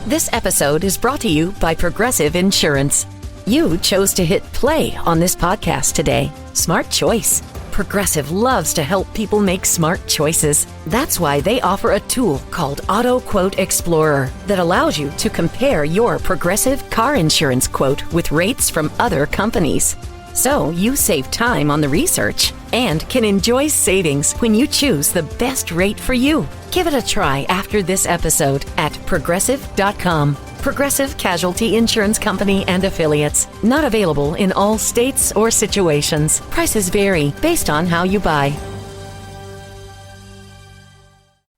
This episode is brought to you by Progressive Insurance. You chose to hit play on this podcast today. Smart choice. Progressive loves to help people make smart choices. That's why they offer a tool called Auto Quote Explorer that allows you to compare your Progressive car insurance quote with rates from other companies. So you save time on the research and can enjoy savings when you choose the best rate for you. Give it a try after this episode at Progressive.com. Progressive Casualty Insurance Company and Affiliates. Not available in all states or situations. Prices vary based on how you buy.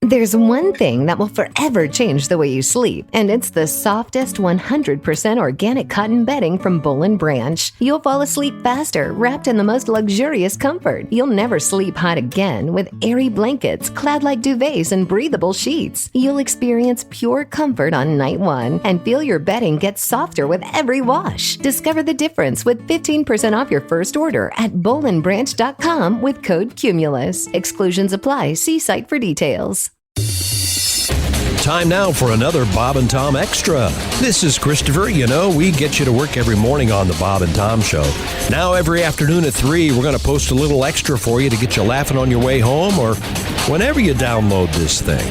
There's one thing that will forever change the way you sleep, and it's the softest 100% organic cotton bedding from Boll & Branch. You'll fall asleep faster, wrapped in the most luxurious comfort. You'll never sleep hot again with airy blankets, cloud-like duvets, and breathable sheets. You'll experience pure comfort on night one and feel your bedding get softer with every wash. Discover the difference with 15% off your first order at bollandbranch.com with code Cumulus. Exclusions apply. See site for details. Time now for another Bob and Tom Extra. This is Christopher. You know, we get you to work every morning on the Bob and Tom Show. Now, every afternoon at 3, we're going to post a little extra for you to get you laughing on your way home or whenever you download this thing.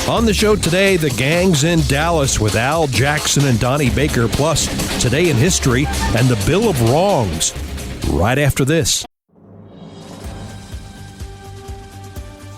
On the show today, the gang's in Dallas with Al, Jackson, and Donnie Baker, plus Today in History and the Bill of Wrongs. Right after this.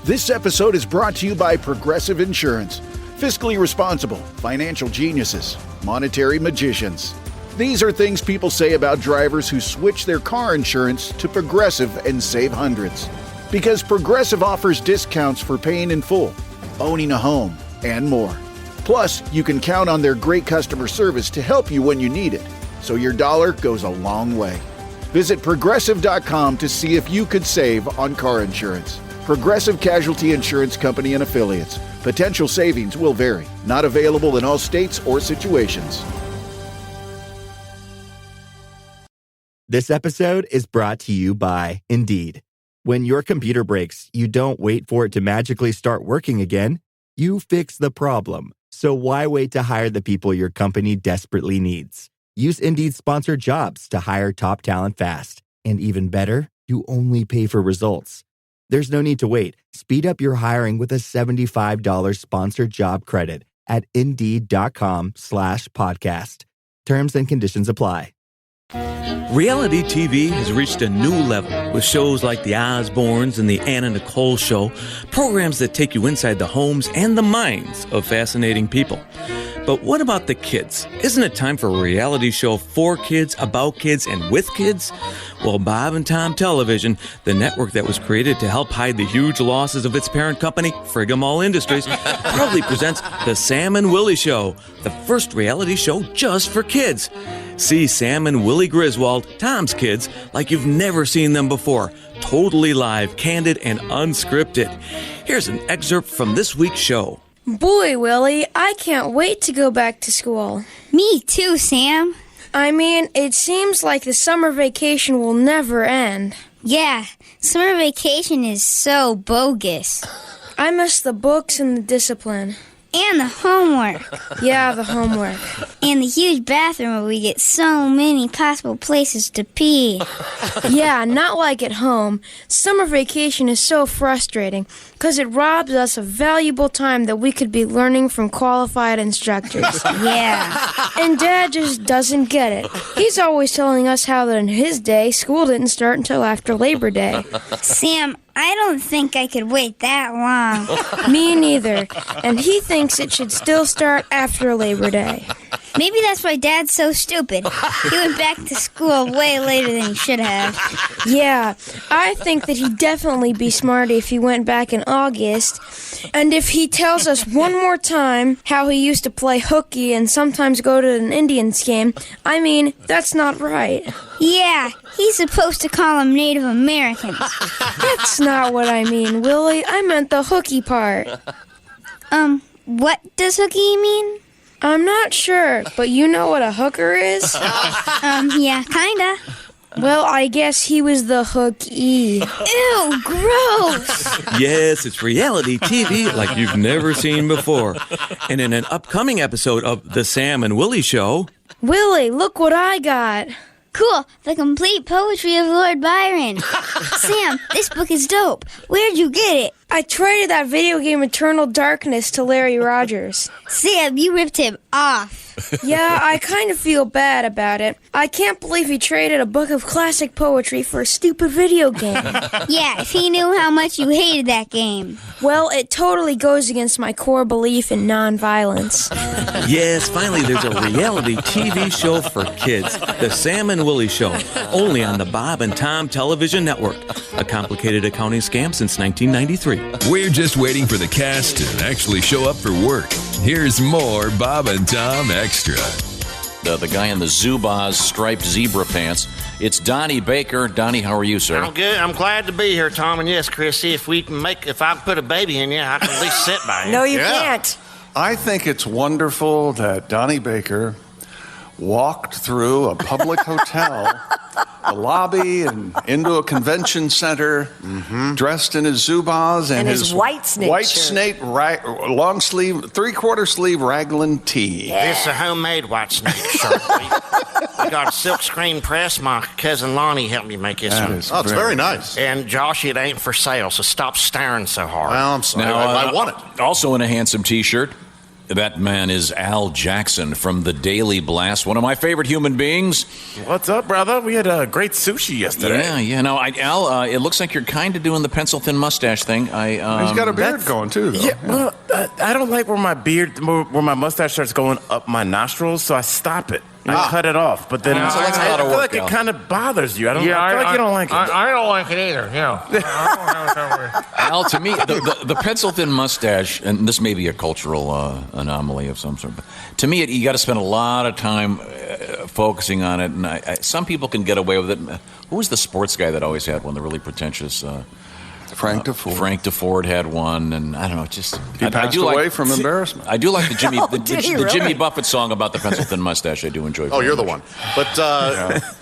This episode is brought to you by Progressive Insurance. Fiscally responsible, financial geniuses, monetary magicians. These are things people say about drivers who switch their car insurance to Progressive and save hundreds. Because Progressive offers discounts for paying in full, owning a home, and more. Plus, you can count on their great customer service to help you when you need it, so your dollar goes a long way. Visit Progressive.com to see if you could save on car insurance. Progressive Casualty Insurance Company and Affiliates. Potential savings will vary. Not available in all states or situations. This episode is brought to you by Indeed. When your computer breaks, you don't wait for it to magically start working again. You fix the problem. So why wait to hire the people your company desperately needs? Use Indeed's sponsored jobs to hire top talent fast. And even better, you only pay for results. There's no need to wait. Speed up your hiring with a $75 sponsored job credit at Indeed.com/podcast. Terms and conditions apply. Reality TV has reached a new level with shows like The Osbournes and The Anna Nicole Show, programs that take you inside the homes and the minds of fascinating people. But what about the kids? Isn't it time for a reality show for kids, about kids, and with kids? Well, Bob and Tom Television, the network that was created to help hide the huge losses of its parent company, Friggum All Industries, proudly presents The Sam and Willie Show, the first reality show just for kids. See Sam and Willie Griswold, Tom's kids, like you've never seen them before. Totally live, candid, and unscripted. Here's an excerpt from this week's show. Boy, Willie, I can't wait to go back to school. Me too, Sam. I mean, it seems like the summer vacation will never end. Yeah, summer vacation is so bogus. I miss the books and the discipline. And the homework. Yeah, the homework. And the huge bathroom where we get so many possible places to pee. Yeah, not like at home. Summer vacation is so frustrating because it robs us of valuable time that we could be learning from qualified instructors. Yeah. And Dad just doesn't get it. He's always telling us how that in his day, school didn't start until after Labor Day. Sam, I don't think I could wait that long. Me neither. And he thinks it should still start after Labor Day. Maybe that's why Dad's so stupid. He went back to school way later than he should have. Yeah, I think that he'd definitely be smarter if he went back in August. And if he tells us one more time how he used to play hooky and sometimes go to an Indians game, I mean, that's not right. Yeah, he's supposed to call them Native Americans. That's not what I mean, Willie. I meant the hooky part. What does hooky mean? I'm not sure, but you know what a hooker is? Yeah, kinda. Well, I guess he was the hooky. Ew, gross. Yes, it's reality TV like you've never seen before. And in an upcoming episode of The Sam and Willie Show... Willie, look what I got. Cool, the complete poetry of Lord Byron. Sam, this book is dope. Where'd you get it? I traded that video game Eternal Darkness to Larry Rogers. Sam, you ripped him off. Yeah, I kind of feel bad about it. I can't believe he traded a book of classic poetry for a stupid video game. Yeah, if he knew how much you hated that game. Well, it totally goes against my core belief in nonviolence. Yes, finally there's a reality TV show for kids. The Sam and Willie Show. Only on the Bob and Tom Television Network. A complicated accounting scam since 1993. We're just waiting for the cast to actually show up for work. Here's more Bob and Tom Extra. The guy in the Zubaz striped zebra pants. It's Donnie Baker. Donnie, how are you, sir? I'm good. I'm glad to be here, Tom. And yes, Chrissy, if I put a baby in you, I can at least sit by you. No, you can't. I think it's wonderful that Donnie Baker walked through a public hotel, a lobby, and into a convention center, dressed in his Zubaz and his white snake long sleeve, 3/4 sleeve raglan tee. Yeah. This is a homemade white snake shirt. We got a silk screen press. My cousin Lonnie helped me make this one. Oh, it's very nice. And Josh, it ain't for sale, so stop staring so hard. Well, I'm sorry. Now, I want it. Also in a handsome T-shirt. That man is Al Jackson from the Daily Blast, one of my favorite human beings. What's up, brother? We had a great sushi yesterday. Yeah. No, Al, it looks like you're kind of doing the pencil thin mustache thing. He's got a beard going too, though. Yeah, well, I don't like where my mustache starts going up my nostrils, so I stop it. I cut it off, but then I feel like it kind of bothers you. I feel like you don't like it. I don't like it either. Al, to me, the pencil thin mustache, and this may be a cultural anomaly of some sort, but to me, you got to spend a lot of time focusing on it. And some people can get away with it. Who was the sports guy that always had one? The really pretentious. Frank DeFord. Frank DeFord had one, and I don't know, he passed away from embarrassment. I do like the Jimmy Buffett song about the pencil thin mustache. I do enjoy. Oh, you're the one. But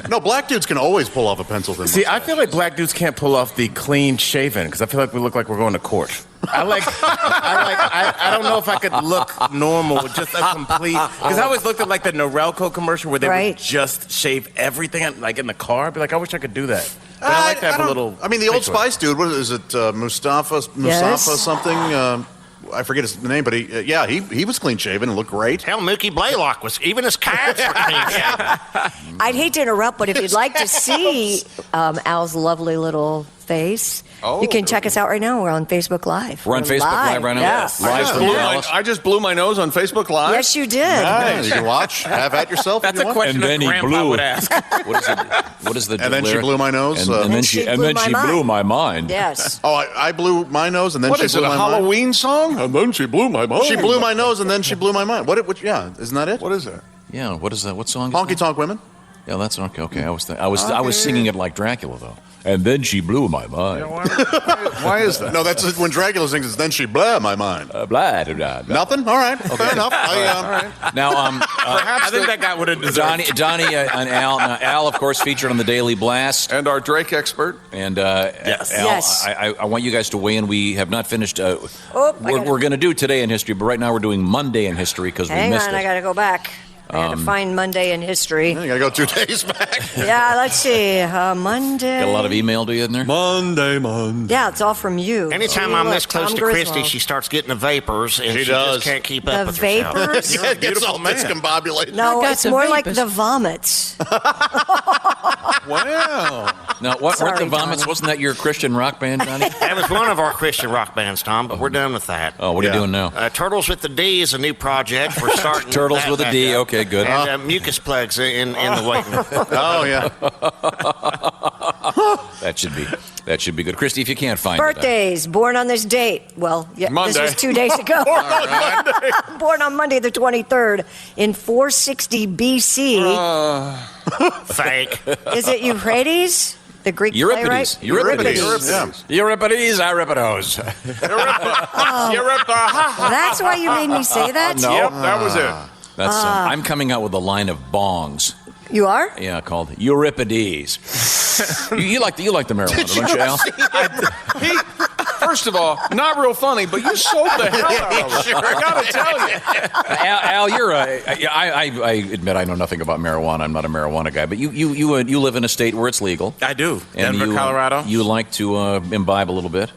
no, black dudes can always pull off a pencil thin mustache. See, I feel like black dudes can't pull off the clean shaven because I feel like we look like we're going to court. I don't know if I could look normal with just a complete, because I always looked at like the Norelco commercial where they would just shave everything like in the car. I'd be like, I wish I could do that. But I like to have a little. I mean, the Old Spice dude. What is it? Mustafa something. I forget his name, but he was clean shaven and looked great. Hell, Mookie Blaylock was. Even his cats were clean shaven. I'd hate to interrupt, but if you'd like to see Al's lovely little face, you can check us out right now. We're on Facebook Live. We're on Facebook Live right now. Yes. I just blew my nose on Facebook Live. Yes, you did. Nice. You can watch. Have at yourself. That's a question that Grandpa would ask. What is the? And then she blew my nose. And then she blew my mind. Yes. Oh, I blew my nose, and then what she is blew it? my A mind. Halloween song? And then she blew my mind. She blew my nose, and then she blew my mind. What? Yeah, isn't that it? What is that? Yeah. What is that? What song? Honky Tonk Women. Yeah, that's okay. Okay, I was singing it like Dracula though. And then she blew my mind. Why is that? No, that's when Dracula sings. It's then she blew my mind. Blah. Nothing. All right. Okay. Fair enough. All right. Now, perhaps I think that guy would have deserved Donnie and Al. Now, Al, of course, featured on the Daily Blast, and our Drake expert. And yes. Al, I want you guys to weigh in. We have not finished. We're going to do Today in History, but right now we're doing Monday in History because we missed it. Hang on, I got to go back. I had to find Monday in history. You got to go 2 days back. Yeah, let's see. Monday. Got a lot of email to you in there? Monday. Yeah, it's all from you. Anytime I'm this close to Christy, she starts getting the vapors, and she just can't keep up with herself. The vapors? Yeah, it gets all discombobulated. No, it's more like the vomits. Wow. Now, what weren't the vomits? Wasn't that your Christian rock band, Donnie? That was one of our Christian rock bands, Tom, but we're done with that. Oh, what are you doing now? Turtles with the D is a new project. We're starting Turtles with a D. Okay, good. And mucus plugs in the waiting room. Oh, yeah. That should be good. Christy, if you can't find Birthdays, born on this date. Well, yeah, Monday. This was 2 days ago. Born on Monday the 23rd in 460 BC. Fake. Is it Euphrates? The Greek playwright? Euripides. That's why you made me say that? No, that was it. I'm coming out with a line of bongs. You are? Yeah, called Euripides. you like the marijuana, don't you, Al? First of all, not real funny, but you sold the hell out of it. Sure. I gotta tell you. Al, you're I admit I know nothing about marijuana. I'm not a marijuana guy, but you live in a state where it's legal. I do. And Denver, Colorado. You like to imbibe a little bit.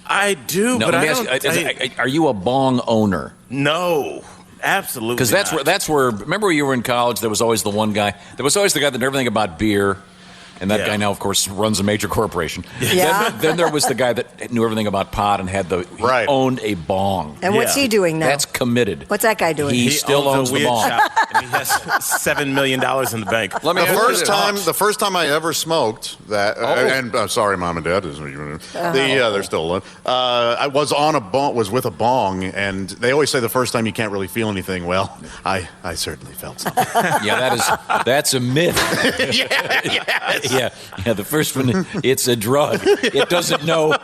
I do, but I don't. Are you a bong owner? No. Absolutely. Because that's where. Remember, when you were in college, there was always the one guy. There was always the guy that knew everything about beer. And that guy now, of course, runs a major corporation. Yeah. Then there was the guy that knew everything about pot and he owned a bong. And what's he doing now? That's committed. What's that guy doing? He still owns the bong. Shop, and he has $7 million in the bank. The first time I ever smoked that, and sorry, Mom and Dad, they're still alive. I was on a bong, was with a bong, and they always say the first time you can't really feel anything. Well, I certainly felt something. That's a myth. Yeah, the first one, it's a drug. It doesn't know.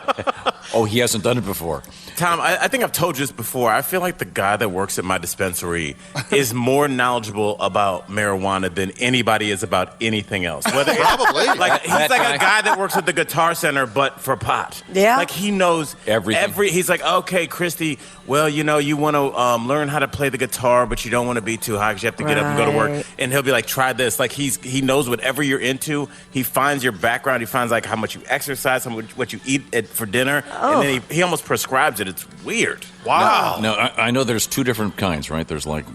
Oh, he hasn't done it before. Tom, I think I've told you this before. I feel like the guy that works at my dispensary is more knowledgeable about marijuana than anybody is about anything else. Probably. He's like a guy that works at the Guitar Center, but for pot. Yeah. Like, he knows everything. He's like, okay, Christy, well, you want to learn how to play the guitar, but you don't want to be too high because you have to get up and go to work. And he'll be like, try this. Like, he knows whatever you're into. He finds your background. He finds, like, how much you exercise, what you eat for dinner. And then he almost prescribes it. It's weird. Wow. No, I know there's two different kinds, right? There's like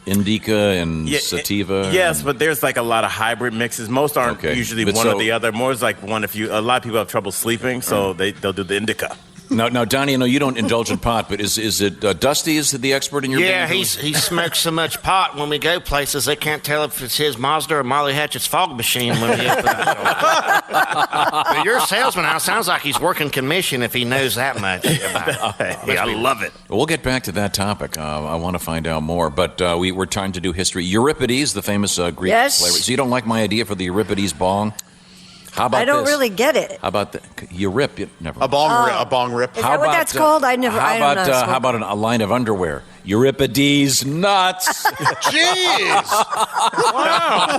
indica and sativa. Yes, but there's like a lot of hybrid mixes. Most aren't usually one or the other. More is like one. A lot of people have trouble sleeping, so they'll do the indica. Now, Donnie, I know you don't indulge in pot, but is it Dusty is the expert in your band? Yeah, he smokes so much pot when we go places, they can't tell if it's his Mazda or Molly Hatchett's fog machine when we open that door. But your salesman now sounds like he's working commission if he knows that much about it. I love it. We'll get back to that topic. I want to find out more, but we're trying to do history. Euripides, the famous Greek playwright. So you don't like my idea for the Euripides bong? How about I don't really get it. How about you rip? Never. A bong rip. Is that what that's called? How about a line of underwear? Euripides nuts. Jeez. Wow.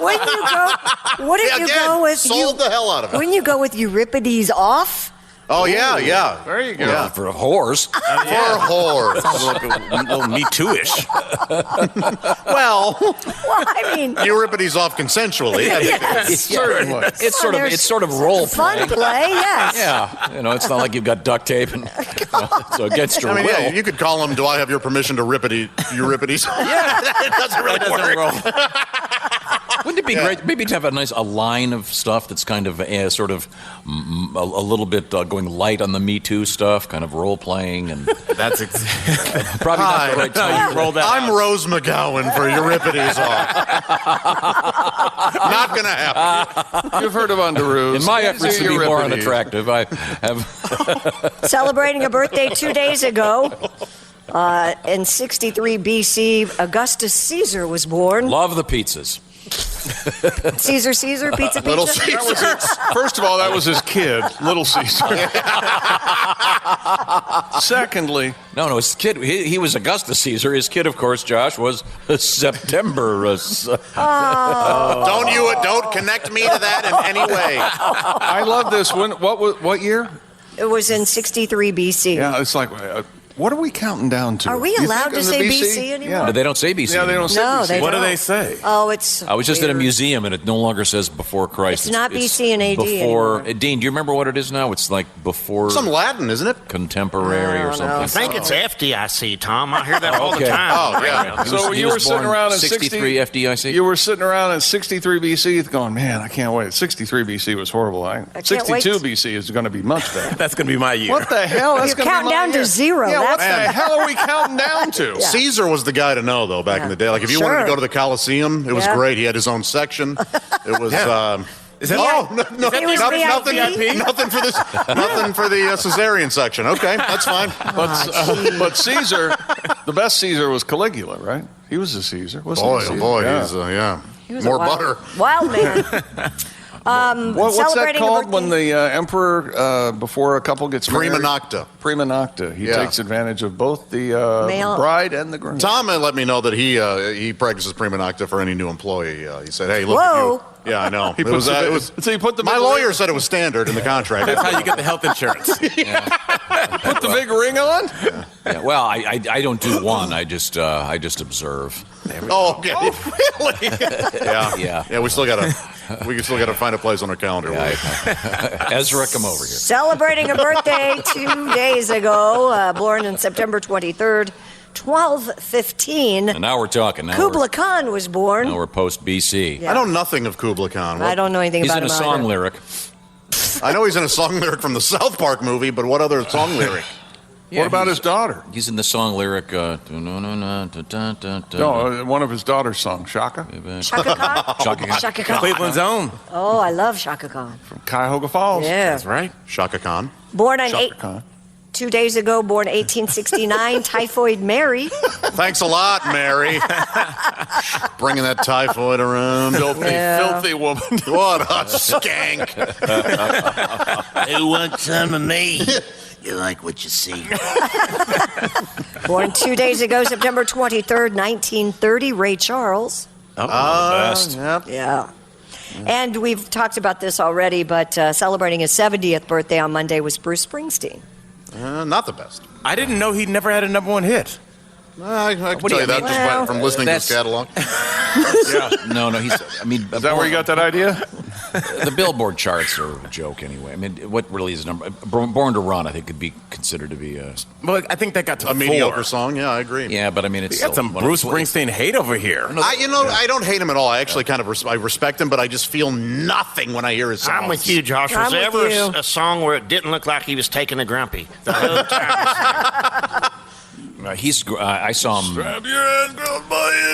Wouldn't you go with sold the hell out of it. Wouldn't you go with Euripides off? Oh, yeah. There you go. Yeah. For a horse. For a horse. Sounds like a little Me Too-ish. Well, I mean, Euripides off consensually. Yes. Certainly. It's sort of role play. Fun play, yes. Yeah. It's not like you've got duct tape and so against your will. Yeah, you could call him, do I have your permission to Euripides? Yeah, it doesn't really work. Wouldn't it be great maybe to have a line of stuff that's kind of sort of a little bit going light on the Me Too stuff, kind of role-playing? And that's probably not the right time. I'm Rose McGowan for Euripides off. Not going to happen. You've heard of Underoos. In my efforts to be more unattractive, I have... Celebrating a birthday 2 days ago. In 63 BC, Augustus Caesar was born. Love the pizzas. Caesar, pizza. Little Caesar. First of all, that was his kid, Little Caesar. Secondly, no, his kid. He was Augustus Caesar. His kid, of course, Josh, was September. Don't connect me to that in any way. I love this one. What year? It was in 63 BC. Yeah, it's like. What are we counting down to? Are we allowed to say BC anymore? Yeah. They don't say BC. Yeah, they don't say BC. What do they say? Oh, it's. I was just at a museum, and it no longer says before Christ. It's not BC and AD before. anymore. Dean, do you remember what it is now? It's like before. Some Latin, isn't it? Contemporary or something. I think it's FDIC, Tom. I hear that all the time. Oh, yeah. So you were sitting around in 63 FDIC? You were sitting around in 63 BC going, man, I can't wait. 63 BC was horrible. 62 BC is going to be much better. That's going to be my year. What the hell? That's You're counting down to zero. Yeah, what the hell are we counting down to? Yeah. Caesar was the guy to know, though, back in the day. Like, if you wanted to go to the Coliseum, it was great. He had his own section. It was... Is that nothing for this. Nothing for the Caesarian section. Okay, that's fine. But Caesar, the best Caesar was Caligula, right? He was a Caesar. Boy, yeah. He was more butter. Wild man. What's that celebrating a called birthday. when the emperor, before a couple gets married? Prima nocta. Prima nocta. He takes advantage of both the Male. bride and the groom. Tom let me know that he practices prima nocta for any new employee. He said, "Hey, look, Whoa. yeah, I know. So you put the my lawyer said it was standard in the contract. That's how you get the health insurance. put the big ring on. Yeah, well, I don't do one. I just observe. Oh, okay. Really? Yeah. We still gotta find a place on our calendar. Ezra, come over here. Celebrating a birthday 2 days ago, born on September 23rd, 1215. And now we're talking. Kubla Khan was born. Now we're post BC. Yeah. I know nothing of Kubla Khan. I don't know anything He's about in him a song either. lyric. I know he's in a song lyric from the South Park movie, but what other song lyric? Yeah, what about his daughter? He's in the song lyric. No, one of his daughter's songs, Shaka. Shaka Khan? Shaka Khan. Cleveland's own. Oh, I love Shaka Khan. From Cuyahoga Falls. Yeah. That's right. Shaka Khan. Born on Shaka Khan. 2 days ago, born 1869, Typhoid Mary. Thanks a lot, Mary. Bringing that typhoid around. Filthy woman. What a skank. Who wants some of me? You like what you see. Born 2 days ago, September 23rd, 1930, Ray Charles. Oh, the best. Yep. Yeah. And we've talked about this already, but celebrating his 70th birthday on Monday was Bruce Springsteen. Not the best. I didn't know he never had a number one hit. I can tell you that just from listening to his catalog. No, he's. I mean, is that where you got that idea? The Billboard charts are a joke anyway. I mean, what really is number? Born to Run, I think, could be considered to be a. Well, I think that got to a mediocre song. Yeah, I agree. Yeah, but I mean, it's you got some Bruce Springsteen hate over here. I don't hate him at all. I actually kind of I respect him, but I just feel nothing when I hear his songs. I'm with you, Josh. Was there ever a song where it didn't look like he was taking a grumpy the whole time? I saw him.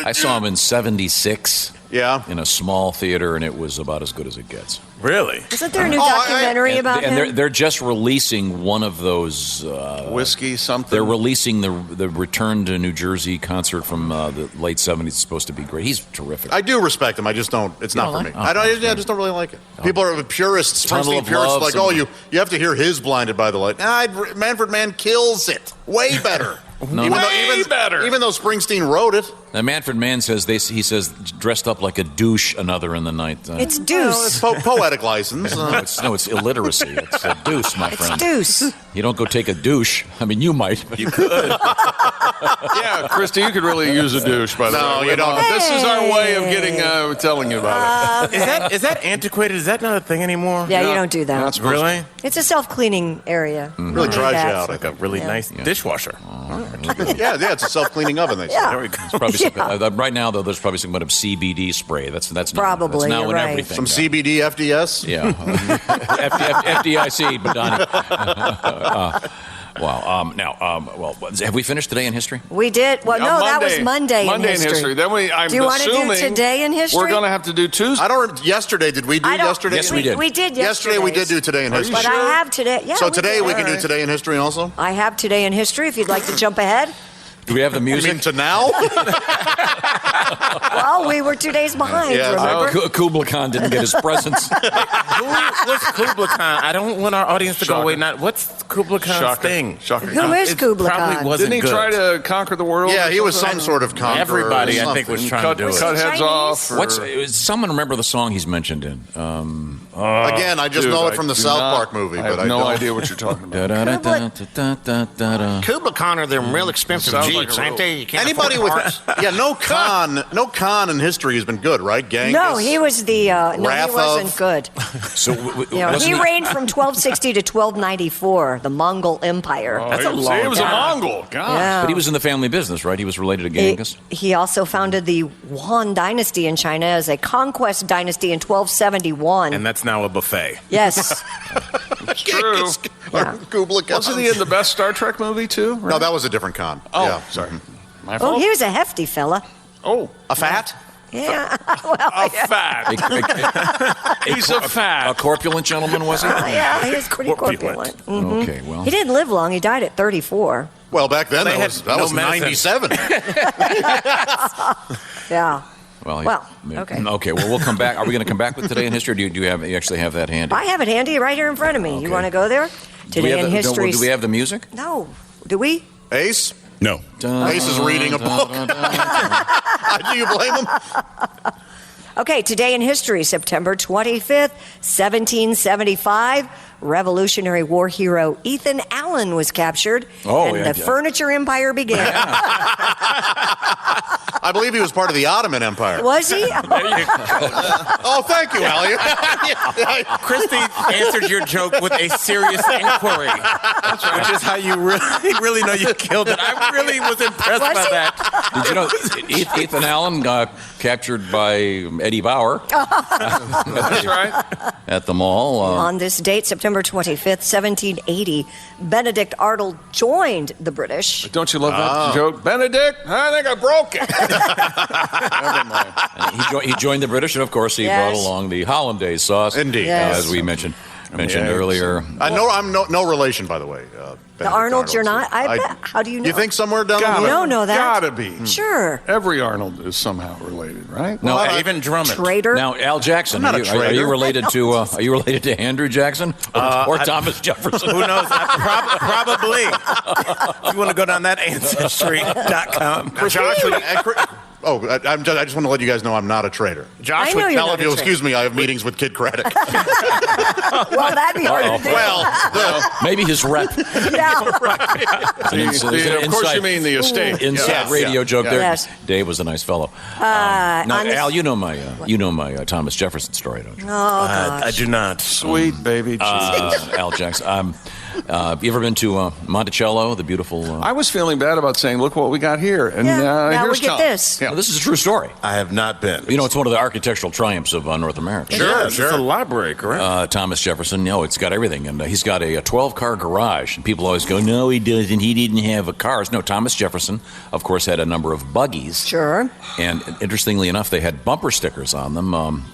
I saw him in '76. Yeah. In a small theater, and it was about as good as it gets. Really? Isn't there a new documentary about him? And they're just releasing one of those whiskey something. They're releasing the Return to New Jersey concert from the late '70s. It's supposed to be great. He's terrific. I do respect him. I just don't. It's not for me. I just don't really like it. People are purists, Tunnel Springsteen of purists, Love, like, you have to hear his Blinded by the Light. Manfred Mann kills it. Way better. No, Way better. Even though Springsteen wrote it. Now, Manfred Mann says he says dressed up like a douche another in the night. It's deuce. Well, it's poetic license. It's illiteracy. It's a deuce, my friend. It's deuce. You don't go take a douche. I mean, you might, but you could. Yeah, Christy, you could really use a douche, by the way. No, you don't. This is our way of getting telling you about it. Is that antiquated? Is that not a thing anymore? Yeah, you don't do that. That's Really? It's a self-cleaning area. Really dries you out. Like a really nice dishwasher. Yeah, it's a self-cleaning oven. They say. Yeah. There we go. It's probably some, right now, though, there's probably some kind of CBD spray. That's Probably, That's now you're in right. everything. Some CBD FDS. Yeah. FDIC, but Donnie. Wow. Well, have we finished Today in History? We did. Well, no, that was Monday in history. Then do you want to do Today in History? We're going to have to do Tuesday. Yesterday, did we do yesterday? Yes, we did. We did yesterday. We did do Today in History. But I have today. Yeah. So today we can do Today in History also? I have Today in History if you'd like to jump ahead. Do we have the music? You mean to now? Well, we were 2 days behind, remember? Kubla Khan didn't get his presents. What's Kubla Khan? I don't want our audience to go away. What's Kubla Khan's thing? Who is Kubla Khan? Wasn't Didn't he try to conquer the world? Yeah, he was some sort of conqueror. Everybody, I think, was trying to do it. Cut heads off. Someone remember the song he's mentioned in? Again, I just know it from the South Park movie. I have no idea what you're talking about. Kubla Khan are them real expensive Jeeps, ain't they? You can't Anybody afford with parts. no Khan in history has been good, right? Genghis. No, he was the. No, he wasn't good. So he reigned from 1260 to 1294, the Mongol Empire. That's a long time. He was a Mongol. God. Yeah. But he was in the family business, right? He was related to Genghis. He also founded the Yuan dynasty in China as a conquest dynasty in 1271. And that's now a buffet. Yes. It's true. Kubla Khan. Wasn't he in the best Star Trek movie, too? No, that was a different Khan. Oh, yeah. sorry. My Oh, fault. he was a hefty fella. Oh, a fat? Yeah. A fat. He's a fat. A corpulent gentleman, was he? Yeah, he was pretty corpulent. Mhm. Okay, well. He didn't live long. He died at 34. Well, back then, that was medicine. 97. Yeah. Well, okay. Okay, well, we'll come back. Are we going to come back with Today in History, or do you actually have that handy? I have it handy right here in front of me. You want to go there? Today in History. Do we have the music? No. Do we? Ace? No. Ace is reading a book. Do you blame him? Okay, Today in History, September 25th, 1775. Revolutionary War hero Ethan Allen was captured, and the furniture empire began. I believe he was part of the Ottoman Empire. Was he? Oh, thank you, Elliot. Christy answered your joke with a serious inquiry, which is how you really know you killed it. I really was impressed by that. Did you know Ethan Allen got captured by Eddie Bauer? That's right. At the mall. On this date, September 25th, 1780, Benedict Arnold joined the British. Don't you love that joke? Benedict, I think I broke it. Never mind. He joined the British, and of course he brought along the hollandaise sauce. Indeed. As we mentioned earlier. I'm no relation, by the way. The Arnolds, you're not? I bet. How do you know? You think somewhere down the You line? don't know that. Gotta be. Sure. Every Arnold is somehow related, right? No, even Drummond. Traitor. Now, Al Jackson, I'm not a are you traitor. related to Andrew Jackson or Thomas Jefferson? Who knows? Probably. If you want to go down that ancestry.com. I just want to let you guys know I'm not a traitor. Josh I know would you're tell not If you'll excuse me, I have meetings with Kid Craddock. Well, that'd be hard to do. Maybe his rep. Yeah. Of course you mean the estate. Inside radio joke there. Yes. Dave was a nice fellow. Now, Al, you know my Thomas Jefferson story, don't you? I do not. Sweet baby Jesus. Al Jackson. Have you ever been to Monticello, the beautiful... I was feeling bad about saying, look what we got here. And now here's we get Tom. this. Well, this is a true story. I have not been. You know, it's one of the architectural triumphs of North America. Sure. It's a library, correct? Thomas Jefferson, it's got everything. And he's got a 12-car garage. And people always go, no, he doesn't. He didn't have cars. No, Thomas Jefferson, of course, had a number of buggies. Sure. And interestingly enough, they had bumper stickers on them.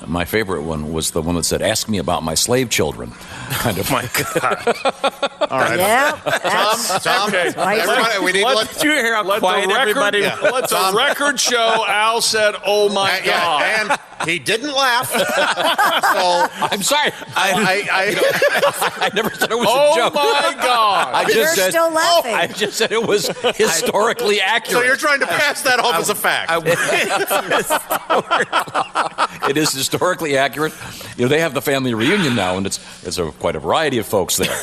My favorite one was the one that said, ask me about my slave children. Kind of. My God. All right. Yeah. Tom, everybody, we need Did you hear how quiet everybody was? Let the record show Al said, oh, my God. And he didn't laugh. So I'm sorry. I never said it was a joke. Oh, my God. You're still laughing. I just said it was historically accurate. So you're trying to pass that off as a fact. It is historically accurate. They have the family reunion now, and it's quite a variety of folks there.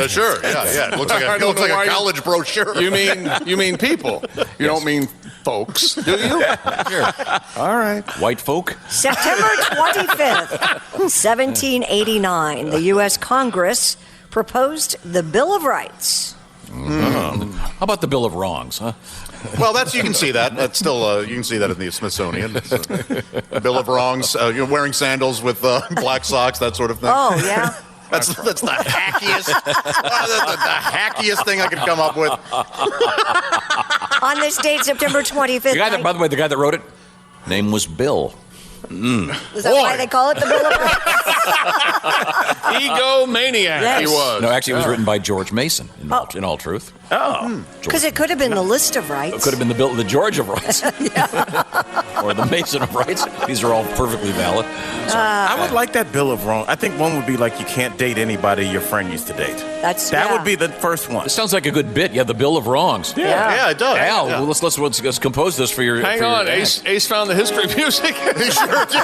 Sure. Yeah. It looks like a college brochure. You mean people. You don't mean folks, do you? Sure. All right. White folk? September 25th, 1789, the U.S. Congress proposed the Bill of Rights. How about the Bill of Wrongs, huh? Well, you can see that. That's still you can see that in the Smithsonian. Bill of Wrongs. Wearing sandals with black socks, that sort of thing. Oh, yeah. That's the hackiest, the hackiest thing I could come up with. On this date, September 25th. By the way, the guy that wrote it, name was Bill. Is that why they call it the Bill of Rights? Egomaniac, he was. No, actually, it was written by George Mason, in all truth. Oh. Because it could have been the list of rights. It could have been the George of Rights. Or the Mason of Rights. These are all perfectly valid. I would like that Bill of Wrongs. I think one would be like you can't date anybody your friend used to date. That would be the first one. It sounds like a good bit. Yeah, the Bill of Wrongs. Yeah, it does. Al, well, let's compose this for your... Hang on, Ace found the history of music. He sure did.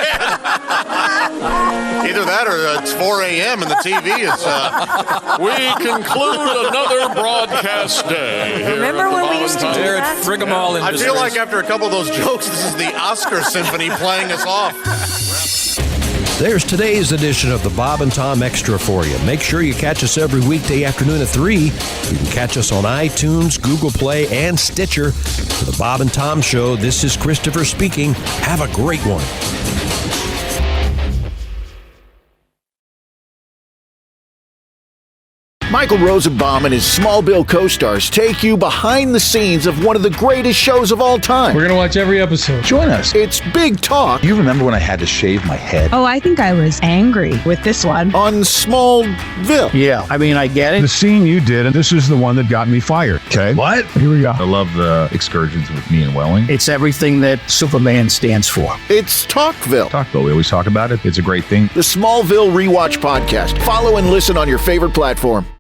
Either that or it's 4 a.m. and the TV is... We conclude another broadcast day. Remember when we used to do that? Frigamal I feel like after a couple of those jokes, this is the Oscar Symphony playing us off. There's today's edition of the Bob and Tom Extra for you. Make sure you catch us every weekday afternoon at 3. You can catch us on iTunes, Google Play, and Stitcher. For the Bob and Tom Show, this is Christopher speaking. Have a great one. Michael Rosenbaum and his Smallville co-stars take you behind the scenes of one of the greatest shows of all time. We're going to watch every episode. Join us. It's Big Talk. You remember when I had to shave my head? Oh, I think I was angry with this one. On Smallville. Yeah, I mean, I get it. The scene you did, and this is the one that got me fired. Okay. What? Here we go. I love the excursions with me and Welling. It's everything that Superman stands for. It's Talkville. We always talk about it. It's a great thing. The Smallville Rewatch Podcast. Follow and listen on your favorite platform.